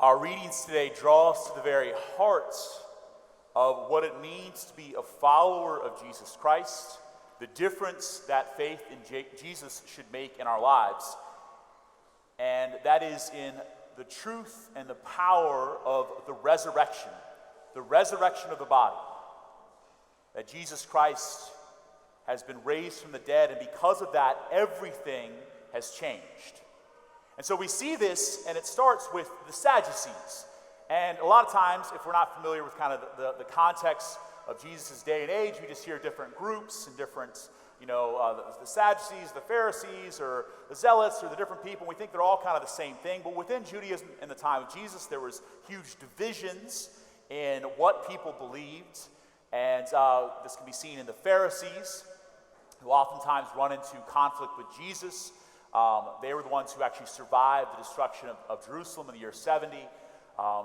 Our readings today draw us to the very heart of what it means to be a follower of Jesus Christ, the difference that faith in Jesus should make in our lives, and that is in the truth and the power of the resurrection of the body, that Jesus Christ has been raised from the dead, and because of that, everything has changed. And so we see this, and it starts with the Sadducees. And a lot of times, if we're not familiar with kind of the context of Jesus' day and age, we just hear different groups and different, the Sadducees, the Pharisees, or the Zealots, or the different people. We think they're all kind of the same thing. But within Judaism in the time of Jesus, there was huge divisions in what people believed. And this can be seen in the Pharisees, who oftentimes run into conflict with Jesus. They were the ones who actually survived the destruction of Jerusalem in the year 70.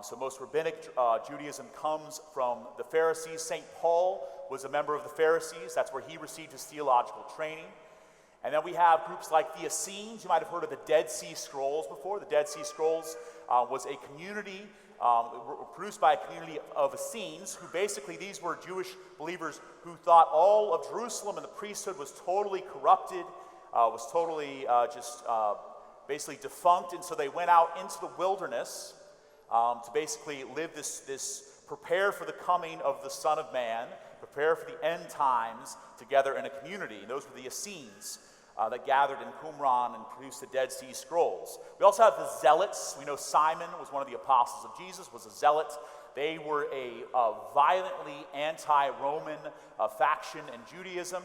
So most rabbinic Judaism comes from the Pharisees. St. Paul was a member of the Pharisees. That's where he received his theological training. And then we have groups like the Essenes. You might have heard of the Dead Sea Scrolls before. The Dead Sea Scrolls was a community produced by a community of Essenes, who basically, these were Jewish believers who thought all of Jerusalem and the priesthood was totally corrupted, was totally basically defunct, and so they went out into the wilderness to basically live this prepare for the coming of the Son of Man, prepare for the end times together in a community. And those were the Essenes that gathered in Qumran and produced the Dead Sea Scrolls. We also have the Zealots. We know Simon was one of the apostles of Jesus, was a zealot. They were a violently anti-Roman faction in Judaism,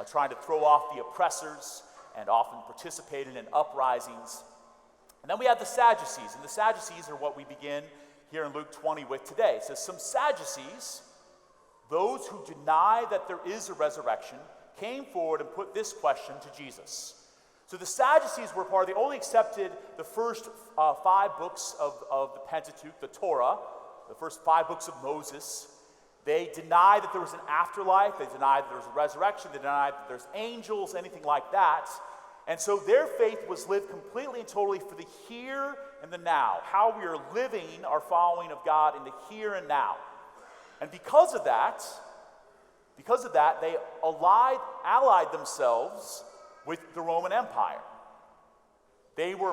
trying to throw off the oppressors and often participated in uprisings. And then we have the Sadducees, and the Sadducees are what we begin here in Luke 20 with today. It says, some Sadducees, those who deny that there is a resurrection, came forward and put this question to Jesus. So the Sadducees were they only accepted the first 5 books of the Pentateuch, the Torah, the first 5 books of Moses. They denied that there was an afterlife. They denied that there was a resurrection. They denied that there's angels, anything like that. And so their faith was lived completely and totally for the here and the now, how we are living our following of God in the here and now. And because of that, they allied themselves with the Roman Empire.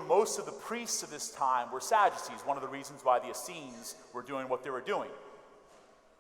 Most of the priests of this time were Sadducees, one of the reasons why the Essenes were doing what they were doing.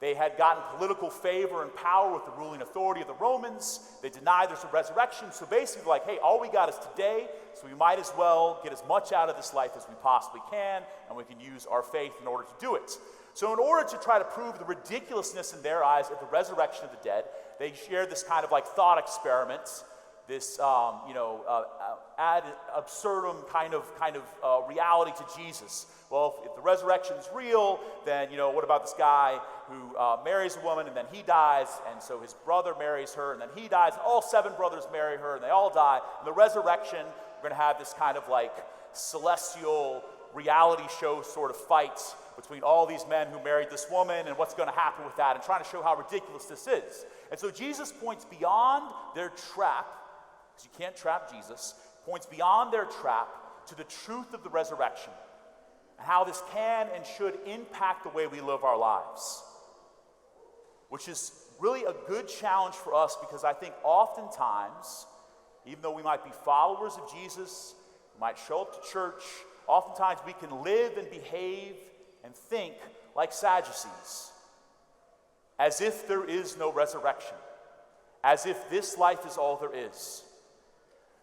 They had gotten political favor and power with the ruling authority of the Romans. They denied there's a resurrection. So basically, like, hey, all we got is today, so we might as well get as much out of this life as we possibly can, and we can use our faith in order to do it. So in order to try to prove the ridiculously in their eyes of the resurrection of the dead, they shared this kind of like thought experiment, this ad absurdum kind of reality to Jesus. Well, if the resurrection is real, then what about this guy who marries a woman and then he dies, and so his brother marries her and then he dies, and all 7 brothers marry her and they all die. In the resurrection, we're going to have this kind of like celestial reality show sort of fight between all these men who married this woman and what's going to happen with that, and trying to show how ridiculous this is. And so Jesus points beyond their trap, because you can't trap Jesus, points beyond their trap to the truth of the resurrection and how this can and should impact the way we live our lives, which is really a good challenge for us, because I think oftentimes, even though we might be followers of Jesus, we might show up to church, oftentimes we can live and behave and think like Sadducees, as if there is no resurrection, as if this life is all there is.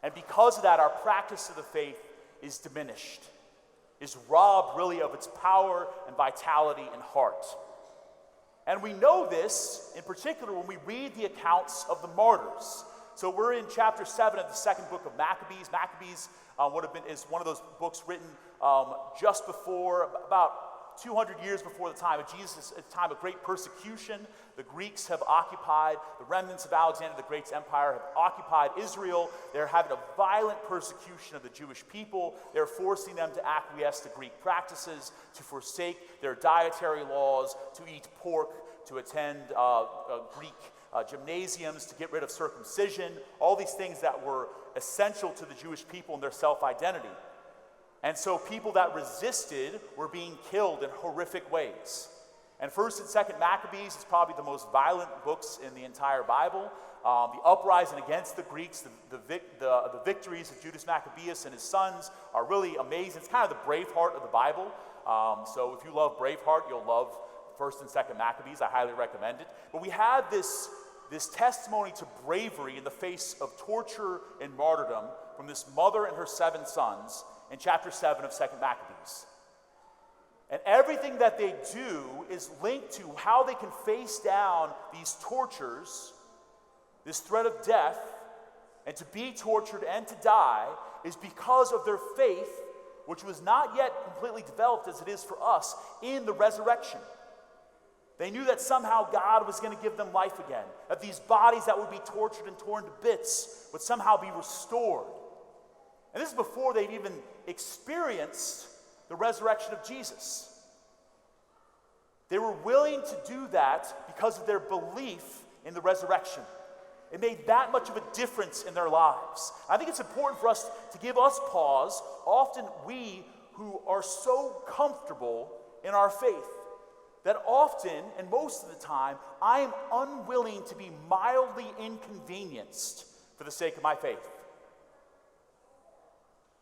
And because of that, our practice of the faith is diminished, is robbed really of its power and vitality and heart. And we know this in particular when we read the accounts of the martyrs. So we're in chapter 7 of the second book of Maccabees. Maccabees is one of those books written just before, about 200 years before the time of Jesus, a time of great persecution. The Greeks have occupied, the remnants of Alexander the Great's empire have occupied Israel. They're having a violent persecution of the Jewish people. They're forcing them to acquiesce to Greek practices, to forsake their dietary laws, to eat pork, to attend Greek gymnasiums, to get rid of circumcision, all these things that were essential to the Jewish people and their self-identity. And so people that resisted were being killed in horrific ways. And 1st and 2nd Maccabees is probably the most violent books in the entire Bible. The uprising against the Greeks, the victories of Judas Maccabeus and his sons are really amazing. It's kind of the Braveheart of the Bible. So if you love Braveheart, you'll love 1st and 2nd Maccabees. I highly recommend it. But we have this testimony to bravery in the face of torture and martyrdom from this mother and her 7 sons in chapter 7 of 2nd Maccabees. And everything that they do is linked to how they can face down these tortures, this threat of death, and to be tortured and to die is because of their faith, which was not yet completely developed as it is for us, in the resurrection. They knew that somehow God was going to give them life again, that these bodies that would be tortured and torn to bits would somehow be restored. And this is before they'd even experienced the resurrection of Jesus. They were willing to do that because of their belief in the resurrection. It made that much of a difference in their lives. I think it's important for us to give us pause. Often we who are so comfortable in our faith, that often, and most of the time, I am unwilling to be mildly inconvenienced for the sake of my faith.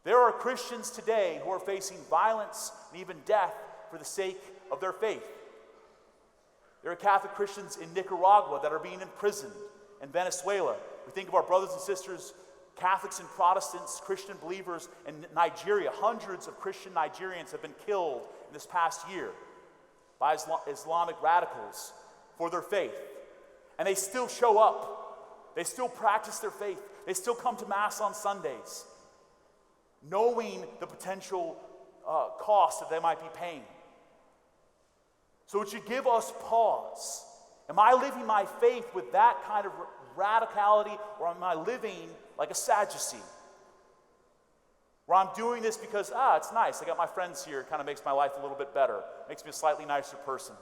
There are Christians today who are facing violence and even death for the sake of their faith. There are Catholic Christians in Nicaragua that are being imprisoned, in Venezuela. We think of our brothers and sisters, Catholics and Protestants, Christian believers in Nigeria. Hundreds of Christian Nigerians have been killed in this past year by Islamic radicals for their faith. And they still show up. They still practice their faith. They still come to Mass on Sundays, knowing the potential cost that they might be paying. So it should give us pause. Am I living my faith with that kind of radicality, or am I living like a Sadducee? Where I'm doing this because, it's nice. I got my friends here. It kind of makes my life a little bit better. Makes me a slightly nicer person.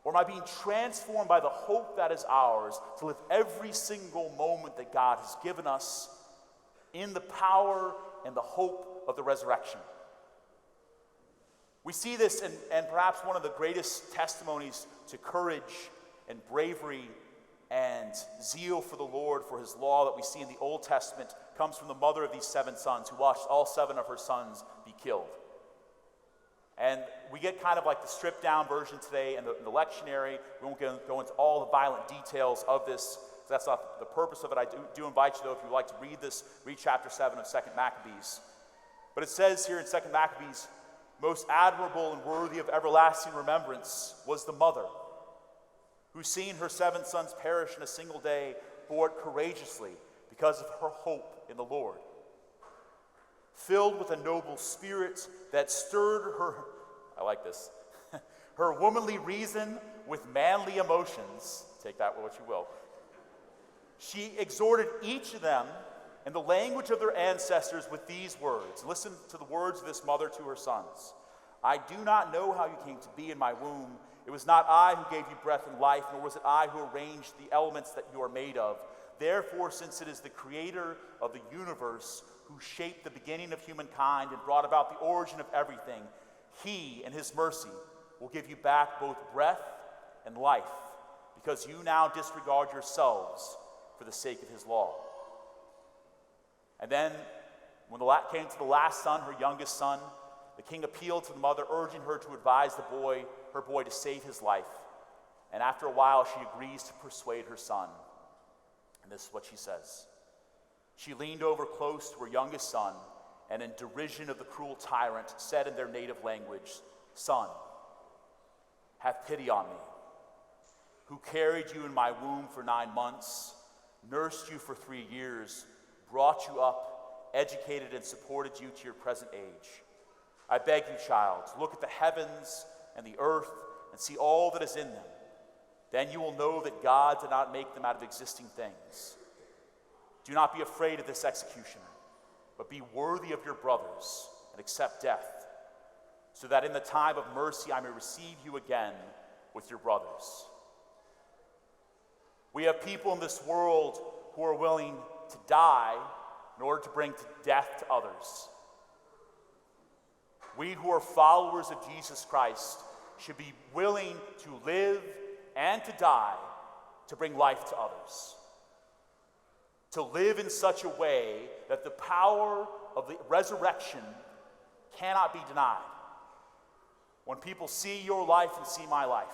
Or am I being transformed by the hope that is ours to live every single moment that God has given us in the power and the hope of the resurrection? We see this, and perhaps one of the greatest testimonies to courage and bravery and zeal for the Lord, for his law, that we see in the Old Testament comes from the mother of these 7 sons, who watched all 7 of her sons be killed. And we get kind of like the stripped down version today in the lectionary. We won't go into all the violent details of this. That's not the purpose of it. I do invite you, though, if you'd like to read this, read chapter 7 of 2nd Maccabees. But it says here in 2nd Maccabees, most admirable and worthy of everlasting remembrance was the mother, who, seeing her 7 sons perish in a single day, bore it courageously because of her hope in the Lord. Filled with a noble spirit that stirred her, I like this, her womanly reason with manly emotions, take that with what you will, she exhorted each of them in the language of their ancestors with these words. Listen to the words of this mother to her sons. I do not know how you came to be in my womb. It was not I who gave you breath and life, nor was it I who arranged the elements that you are made of. Therefore, since it is the creator of the universe who shaped the beginning of humankind and brought about the origin of everything, he, in his mercy, will give you back both breath and life, because you now disregard yourselves for the sake of his law. And then, when came to the last son, her youngest son, the king appealed to the mother, urging her to advise her boy to save his life. And after a while, she agrees to persuade her son. And this is what she says. She leaned over close to her youngest son, and in derision of the cruel tyrant, said in their native language, Son, have pity on me, who carried you in my womb for 9 months, nursed you for 3 years, brought you up, educated and supported you to your present age. I beg you, child, look at the heavens and the earth and see all that is in them. Then you will know that God did not make them out of existing things. Do not be afraid of this executioner, but be worthy of your brothers and accept death, so that in the time of mercy I may receive you again with your brothers. We have people in this world who are willing to die in order to bring death to others. We who are followers of Jesus Christ should be willing to live and to die to bring life to others. To live in such a way that the power of the resurrection cannot be denied. When people see your life and see my life.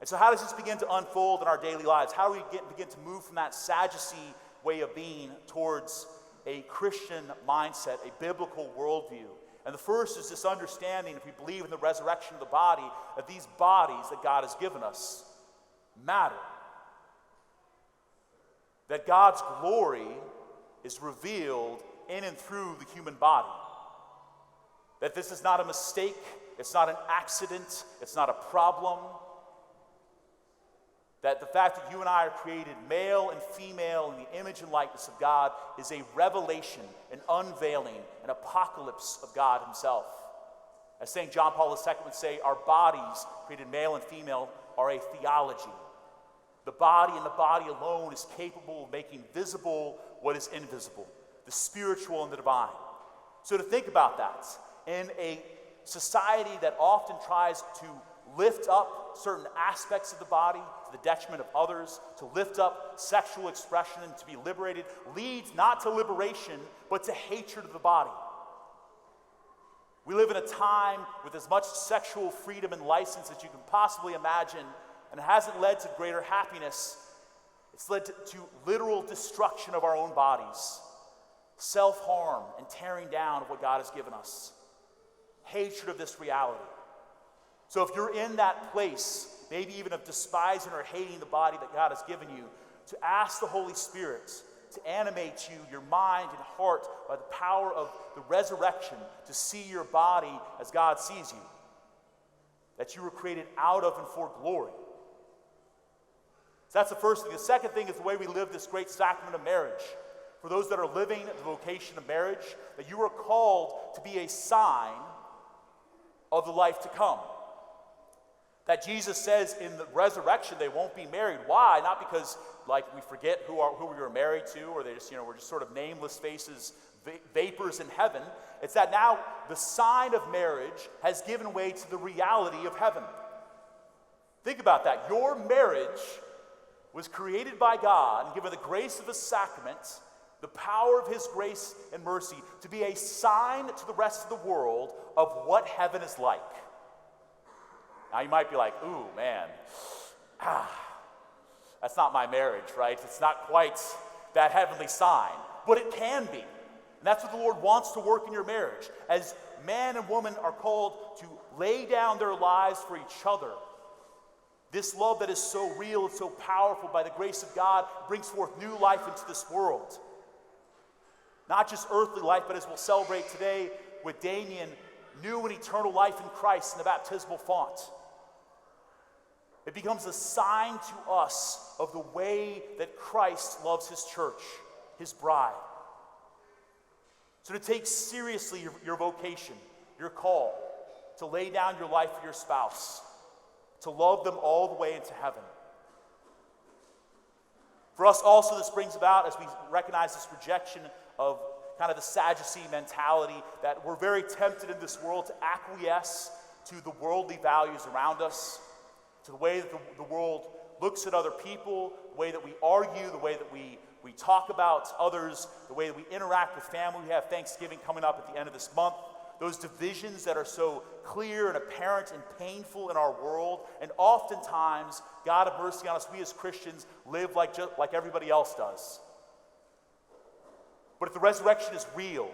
And so how does this begin to unfold in our daily lives? How do we begin to move from that Sadducee way of being towards a Christian mindset, a biblical worldview? And the first is this understanding, if we believe in the resurrection of the body, that these bodies that God has given us matter. That God's glory is revealed in and through the human body. That this is not a mistake, it's not an accident, it's not a problem. That the fact that you and I are created male and female in the image and likeness of God is a revelation, an unveiling, an apocalypse of God himself. As St. John Paul II would say, our bodies, created male and female, are a theology. The body and the body alone is capable of making visible what is invisible, the spiritual and the divine. So to think about that, in a society that often tries to lift up certain aspects of the body to the detriment of others, to lift up sexual expression and to be liberated, leads not to liberation, but to hatred of the body. We live in a time with as much sexual freedom and license as you can possibly imagine, and it hasn't led to greater happiness. It's led to literal destruction of our own bodies, self-harm and tearing down of what God has given us, hatred of this reality. So if you're in that place, maybe even of despising or hating the body that God has given you, to ask the Holy Spirit to animate you, your mind and heart, by the power of the resurrection, to see your body as God sees you, that you were created out of and for glory. So that's the first thing. The second thing is the way we live this great sacrament of marriage. For those that are living the vocation of marriage, that you are called to be a sign of the life to come. That Jesus says in the resurrection they won't be married. Why? Not because we forget who we were married to, or they just, we're just sort of nameless faces, vapors in heaven. It's that now the sign of marriage has given way to the reality of heaven. Think about that. Your marriage was created by God and given the grace of the sacrament, the power of his grace and mercy, to be a sign to the rest of the world of what heaven is like. Now you might be like, ooh, man, that's not my marriage, right? It's not quite that heavenly sign, but it can be. And that's what the Lord wants to work in your marriage. As man and woman are called to lay down their lives for each other, this love that is so real and so powerful by the grace of God brings forth new life into this world. Not just earthly life, but as we'll celebrate today with Damien, new and eternal life in Christ in the baptismal font. It becomes a sign to us of the way that Christ loves his church, his bride. So to take seriously your vocation, your call, to lay down your life for your spouse, to love them all the way into heaven. For us also, this brings about, as we recognize this rejection of kind of the Sadducee mentality, that we're very tempted in this world to acquiesce to the worldly values around us, to the way that the world looks at other people, the way that we argue, the way that we talk about others, the way that we interact with family. We have Thanksgiving coming up at the end of this month. Those divisions that are so clear and apparent and painful in our world. And oftentimes, God have mercy on us, we as Christians live like everybody else does. But if the resurrection is real,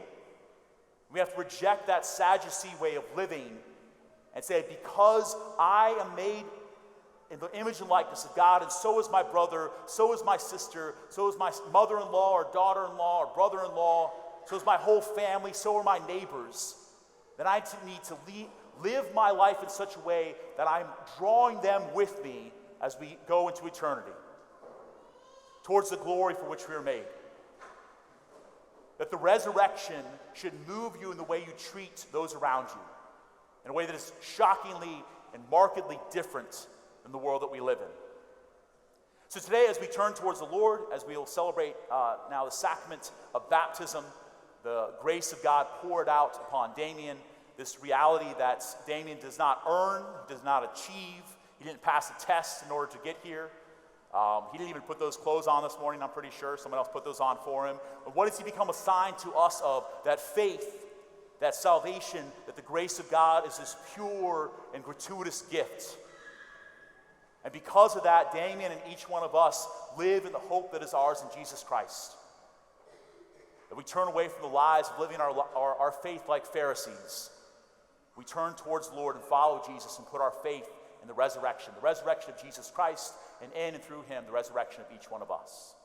we have to reject that Sadducee way of living and say, because I am made in the image and likeness of God, and so is my brother, so is my sister, so is my mother-in-law or daughter-in-law or brother-in-law, so is my whole family, so are my neighbors, then I need to live my life in such a way that I'm drawing them with me as we go into eternity, towards the glory for which we are made. That the resurrection should move you in the way you treat those around you, in a way that is shockingly and markedly different than the world that we live in. So today, as we turn towards the Lord, as we will celebrate now the sacrament of baptism, the grace of God poured out upon Damien, this reality that Damien does not earn, does not achieve. He didn't pass a test in order to get here. He didn't even put those clothes on this morning, I'm pretty sure. Someone else put those on for him. But what does he become a sign to us of? That faith, that salvation, that the grace of God is this pure and gratuitous gift. And because of that, Damien and each one of us live in the hope that is ours in Jesus Christ. That we turn away from the lies of living our faith like Pharisees. We turn towards the Lord and follow Jesus and put our faith in the resurrection of Jesus Christ, and in and through him, the resurrection of each one of us.